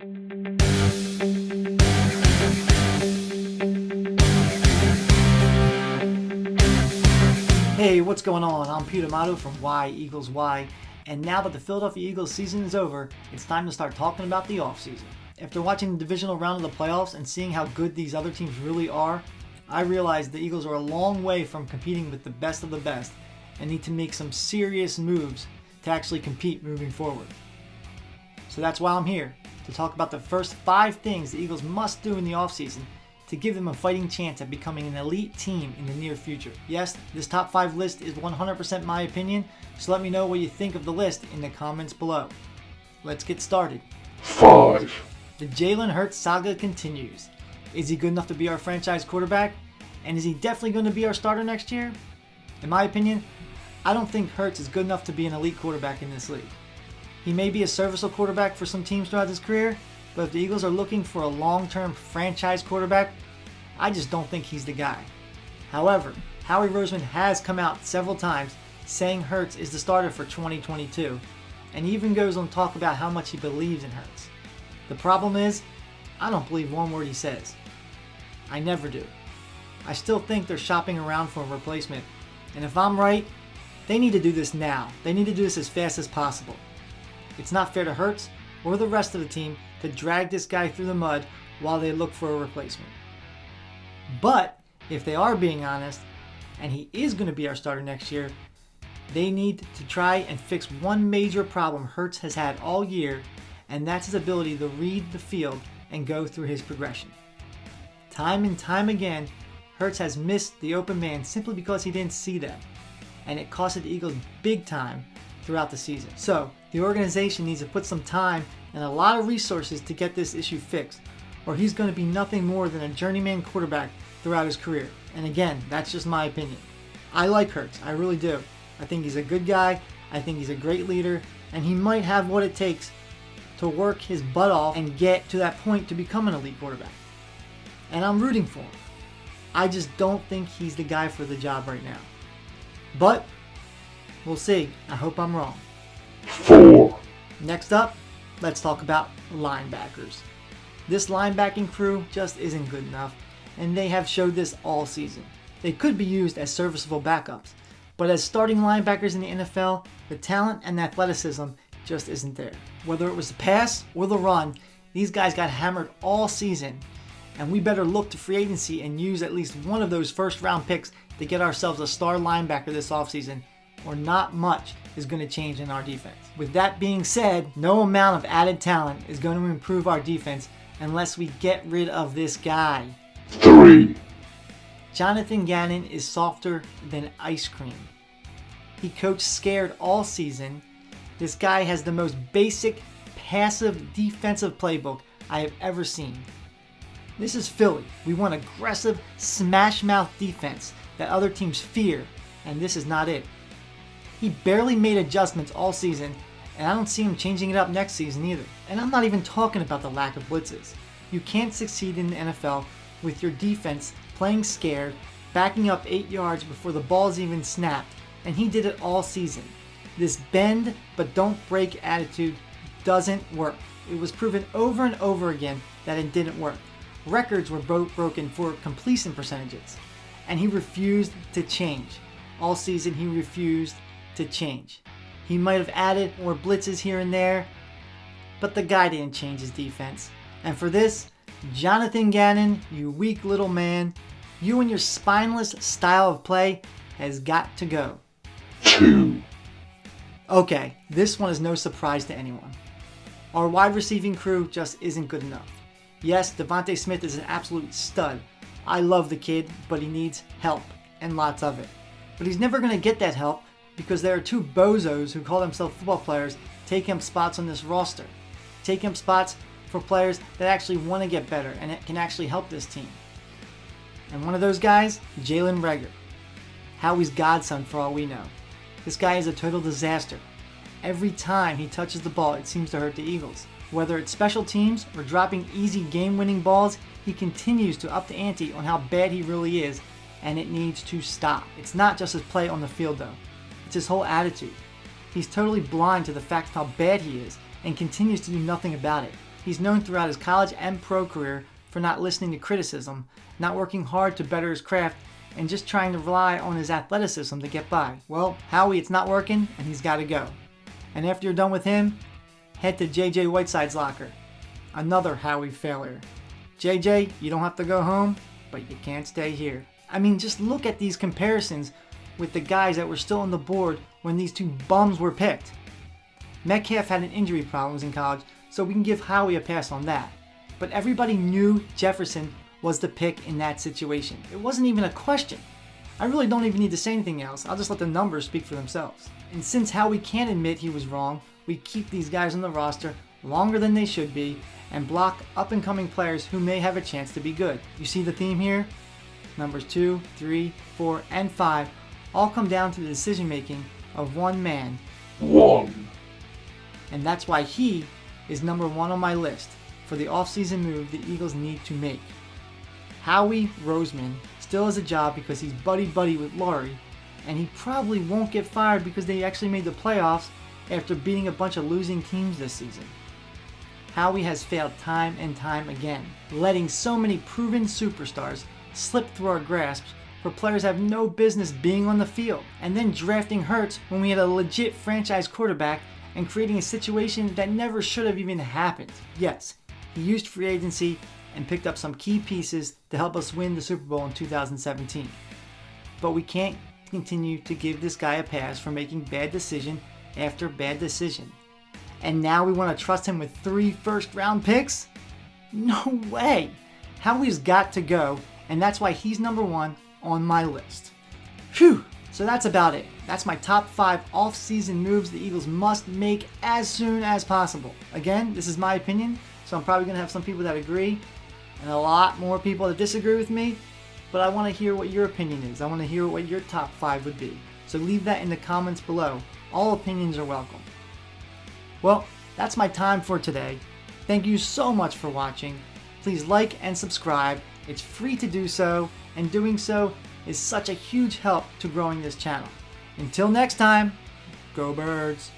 Hey, what's going on? I'm Peter Amato from Why Eagles Why, and now that the Philadelphia Eagles season is over, it's time to start talking about the offseason. After watching the divisional round of the playoffs and seeing how good these other teams really are, I realized the Eagles are a long way from competing with the best of the best and need to make some serious moves to actually compete moving forward. So that's why I'm here, to talk about the first 5 things the Eagles must do in the offseason to give them a fighting chance at becoming an elite team in the near future. Yes, this top 5 list is 100% my opinion, so let me know what you think of the list in the comments below. Let's get started. 5. The Jalen Hurts saga continues. Is he good enough to be our franchise quarterback? And is he definitely going to be our starter next year? In my opinion, I don't think Hurts is good enough to be an elite quarterback in this league. He may be a serviceable quarterback for some teams throughout his career, but if the Eagles are looking for a long-term franchise quarterback, I just don't think he's the guy. However, Howie Roseman has come out several times saying Hurts is the starter for 2022, and he even goes on to talk about how much he believes in Hurts. The problem is, I don't believe one word he says. I never do. I still think they're shopping around for a replacement, and if I'm right, they need to do this now. They need to do this as fast as possible. It's not fair to Hurts or the rest of the team to drag this guy through the mud while they look for a replacement. But if they are being honest, and he is going to be our starter next year, they need to try and fix one major problem Hurts has had all year, and that's his ability to read the field and go through his progression. Time and time again, Hurts has missed the open man simply because he didn't see them, and it costed the Eagles big time throughout the season. So, the organization needs to put some time and a lot of resources to get this issue fixed, or he's going to be nothing more than a journeyman quarterback throughout his career. And again, that's just my opinion. I like Hurts, I really do. I think he's a good guy, I think he's a great leader, and he might have what it takes to work his butt off and get to that point to become an elite quarterback. And I'm rooting for him. I just don't think he's the guy for the job right now. But, we'll see. I hope I'm wrong. 4. Next up, let's talk about linebackers. This linebacking crew just isn't good enough, and they have showed this all season. They could be used as serviceable backups, but as starting linebackers in the NFL, the talent and athleticism just isn't there. Whether it was the pass or the run, these guys got hammered all season, and we better look to free agency and use at least one of those first-round picks to get ourselves a star linebacker this offseason, or not much is going to change in our defense. With that being said, no amount of added talent is going to improve our defense unless we get rid of this guy. 3. Jonathan Gannon is softer than ice cream. He coached scared all season. This guy has the most basic, passive defensive playbook I have ever seen. This is Philly. We want aggressive, smash-mouth defense that other teams fear, and this is not it. He barely made adjustments all season, and I don't see him changing it up next season either. And I'm not even talking about the lack of blitzes. You can't succeed in the NFL with your defense playing scared, backing up 8 yards before the ball's even snapped, and he did it all season. This bend but don't break attitude doesn't work. It was proven over and over again that it didn't work. Records were broken for completion percentages, and he refused to change. All season he refused to change. He might have added more blitzes here and there, but the guy didn't change his defense. And for this, Jonathan Gannon, you weak little man, you and your spineless style of play has got to go. 2. Okay, this one is no surprise to anyone. Our wide receiving crew just isn't good enough. Yes, Devontae Smith is an absolute stud. I love the kid, but he needs help, and lots of it. But he's never going to get that help because there are 2 bozos who call themselves football players taking up spots on this roster. Taking up spots for players that actually want to get better and it can actually help this team. And one of those guys, Jalen Reagor. Howie's godson for all we know. This guy is a total disaster. Every time he touches the ball, it seems to hurt the Eagles. Whether it's special teams or dropping easy game-winning balls, he continues to up the ante on how bad he really is, and it needs to stop. It's not just his play on the field though. It's his whole attitude. He's totally blind to the fact of how bad he is and continues to do nothing about it. He's known throughout his college and pro career for not listening to criticism, not working hard to better his craft, and just trying to rely on his athleticism to get by. Well, Howie, it's not working, and he's got to go. And after you're done with him, head to JJ Whiteside's locker. Another Howie failure. JJ, you don't have to go home, but you can't stay here. I mean, just look at these comparisons with the guys that were still on the board when these two bums were picked. Metcalf had an injury problems in college, so we can give Howie a pass on that. But everybody knew Jefferson was the pick in that situation. It wasn't even a question. I really don't even need to say anything else. I'll just let the numbers speak for themselves. And since Howie can't admit he was wrong, we keep these guys on the roster longer than they should be and block up-and-coming players who may have a chance to be good. You see the theme here? Numbers 2, 3, 4, and 5 all come down to the decision-making of one man. 1. And that's why he is number 1 on my list for the offseason move the Eagles need to make. Howie Roseman still has a job because he's buddy-buddy with Laurie, and he probably won't get fired because they actually made the playoffs after beating a bunch of losing teams this season. Howie has failed time and time again, letting so many proven superstars slip through our grasps for players have no business being on the field, and then drafting Hurts when we had a legit franchise quarterback and creating a situation that never should have even happened. Yes, he used free agency and picked up some key pieces to help us win the Super Bowl in 2017. But we can't continue to give this guy a pass for making bad decision after bad decision. And now we want to trust him with 3 first-round picks? No way! Howie's got to go, and that's why he's number 1 on my list. Phew! So that's about it. That's my top 5 off-season moves the Eagles must make as soon as possible. Again, this is my opinion, so I'm probably going to have some people that agree and a lot more people that disagree with me, but I want to hear what your opinion is. I want to hear what your top 5 would be. So leave that in the comments below. All opinions are welcome. Well, that's my time for today. Thank you so much for watching. Please like and subscribe. It's free to do so, and doing so is such a huge help to growing this channel. Until next time, go Birds!